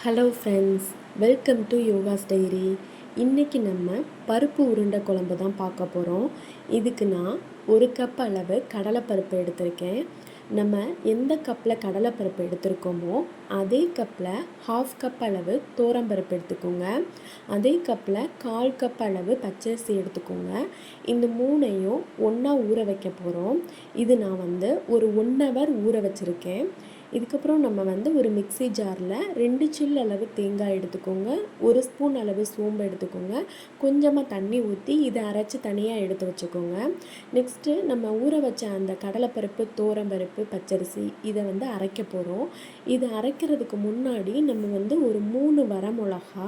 Hello friends, welcome to Yoga's diary. இன்றைக்கி நம்ம பருப்பு உருண்டை குழம்பு தான் பார்க்க போகிறோம். இதுக்கு நான் 1 கப் அளவு கடலைப்பருப்பு எடுத்திருக்கேன். நம்ம எந்த கப்பில் கடலைப்பருப்பு எடுத்திருக்கோமோ அதே கப்பில் 1/2 கப் அளவு துவரம்பருப்பு எடுத்துக்கோங்க. அதே கப்பில் 1/4 கப் அளவு பச்சரிசி எடுத்துக்கோங்க. இந்த 3ஐயும் ஒன்றா ஊற வைக்க போகிறோம். இது நான் ஒரு 1 ஹவர் ஊற வச்சுருக்கேன். இதுக்கப்புறம் நம்ம ஒரு மிக்ஸி ஜாரில் 2 சில் அளவு தேங்காய் எடுத்துக்கோங்க, 1 ஸ்பூன் அளவு சோம்பு எடுத்துக்கோங்க, கொஞ்சமாக தண்ணி ஊற்றி இதை அரைச்சி தனியாக எடுத்து வச்சுக்கோங்க. நெக்ஸ்ட்டு நம்ம ஊற வச்ச அந்த கடலைப்பருப்பு, துவரம்பருப்பு, பச்சரிசி இதை அரைக்க போகிறோம். இதை அரைக்கிறதுக்கு முன்னாடி நம்ம ஒரு 3 வரமிளகா,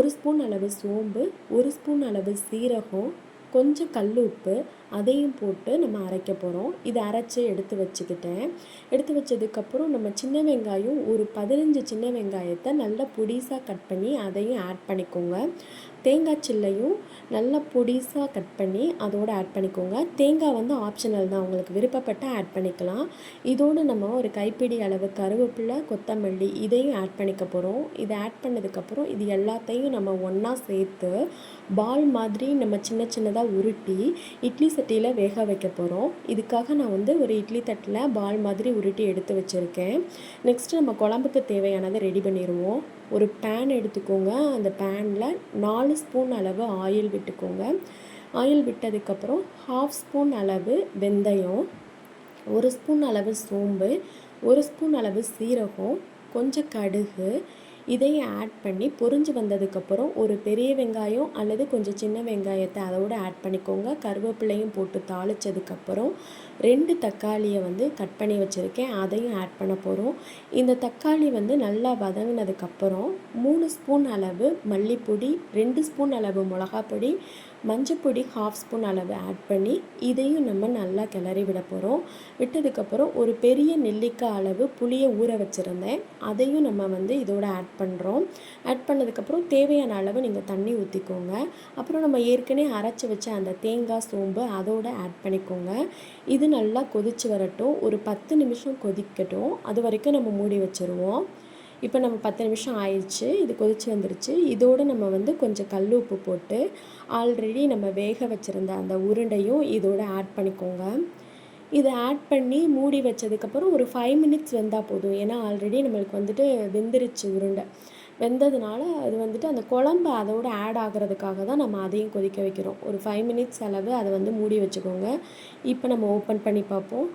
1 ஸ்பூன் அளவு சோம்பு, 1 ஸ்பூன் அளவு சீரகம், கொஞ்சம் கல் உப்பு அதையும் போட்டு நம்ம அரைக்க போகிறோம். இதை அரைச்சி எடுத்து வச்சதுக்கப்புறம் நம்ம சின்ன வெங்காயம் ஒரு 15 சின்ன வெங்காயத்தை நல்லா பொடிசாக கட் பண்ணி அதையும் ஆட் பண்ணிக்கோங்க. தேங்காய் சில்லையும் நல்லா பொடிசாக கட் பண்ணி அதோடு ஆட் பண்ணிக்கோங்க. தேங்காய் ஆப்ஷனல் தான், உங்களுக்கு விருப்பப்பட்டால் ஆட் பண்ணிக்கலாம். இதோடு நம்ம ஒரு கைப்பிடி அளவு கருவேப்பிலை, கொத்தமல்லி இதையும் ஆட் பண்ணிக்க போகிறோம். இதை ஆட் பண்ணதுக்கப்புறம் இது எல்லாத்தையும் நம்ம ஒன்றா சேர்த்து பால் மாதிரி நம்ம சின்ன சின்னதாக உருட்டி இட்லி சட்டியில் வேக வைக்க போகிறோம். இதுக்காக நான் ஒரு இட்லி தட்டில் பால் மாதிரி உருட்டி எடுத்து வச்சுருக்கேன். நெக்ஸ்ட்டு நம்ம குழம்புக்கு தேவையானதை ரெடி பண்ணிடுவோம். ஒரு பேன் எடுத்துக்கோங்க. அந்த பேனில் 4 ஸ்பூன் அளவு ஆயில் விட்டுக்கோங்க. ஆயில் விட்டதுக்கப்புறம் 1/2 ஸ்பூன் அளவு வெந்தயம், 1 ஸ்பூன் அளவு சோம்பு, 1 ஸ்பூன் அளவு சீரகம், கொஞ்சம் கடுகு இதையும் ஆட் பண்ணி பொரிஞ்சு வந்ததுக்கப்புறம் ஒரு பெரிய வெங்காயம் அல்லது கொஞ்சம் சின்ன வெங்காயத்தை அதோடு ஆட் பண்ணிக்கோங்க. கருவேப்பிலையும் போட்டு தாளித்ததுக்கப்புறம் 2 தக்காளியை கட் பண்ணி வச்சுருக்கேன், அதையும் ஆட் பண்ண போகிறோம். இந்த தக்காளி நல்லா வதங்கினதுக்கப்புறம் 3 ஸ்பூன் அளவு மல்லிப்பொடி, 2 ஸ்பூன் அளவு மிளகாப்பொடி, மஞ்சப்பொடி 1/2 ஸ்பூன் அளவு ஆட் பண்ணி இதையும் நம்ம நல்லா கிளறி விட போகிறோம். விட்டதுக்கப்புறம் ஒரு பெரிய நெல்லிக்காய் அளவு புளியை ஊற வச்சுருந்தேன், அதையும் நம்ம இதோட ஆட் பண்ணுறோம். ஆட் பண்ணதுக்கப்புறம் தேவையான அளவு நீங்கள் தண்ணி ஊற்றிக்கோங்க. அப்புறம் நம்ம ஏற்கனவே அரைச்சி வச்ச அந்த தேங்காய், சோம்பு அதோடு ஆட் பண்ணிக்கோங்க. இது நல்லா கொதித்து வரட்டும். ஒரு 10 நிமிஷம் கொதிக்கட்டும். அது வரைக்கும் நம்ம மூடி வச்சுருவோம். இப்போ நம்ம 10 நிமிஷம் ஆயிடுச்சு. இது கொதித்து வந்துருச்சு. இதோடு நம்ம கொஞ்சம் கல் உப்பு போட்டு ஆல்ரெடி நம்ம வேக வச்சுருந்த அந்த உருண்டையும் இதோடு ஆட் பண்ணிக்கோங்க. இதை ஆட் பண்ணி மூடி வச்சதுக்கப்புறம் ஒரு 5 மினிட்ஸ் வெந்தால் போதும். ஏன்னா ஆல்ரெடி நம்மளுக்கு வெந்துருச்சு உருண்டை. வெந்ததுனால அது அந்த குழம்பு அதோடு ஆட் ஆகிறதுக்காக தான் நம்ம அதையும் கொதிக்க வைக்கிறோம். ஒரு 5 மினிட்ஸ் அளவு அதை மூடி வச்சுக்கோங்க. இப்போ நம்ம ஓப்பன் பண்ணி பார்ப்போம்.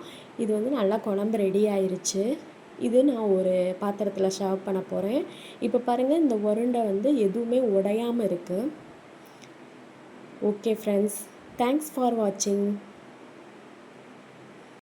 இது நல்லா குழம்பு ரெடி ஆயிருச்சு. இது நான் ஒரு பாத்திரத்தில் சர்வ் பண்ண போகிறேன். இப்போ பாருங்கள், இந்த உருண்டை எதுவுமே உடையாமல் இருக்குது. ஓகே ஃப்ரெண்ட்ஸ், தேங்க்ஸ் ஃபார் வாட்சிங்.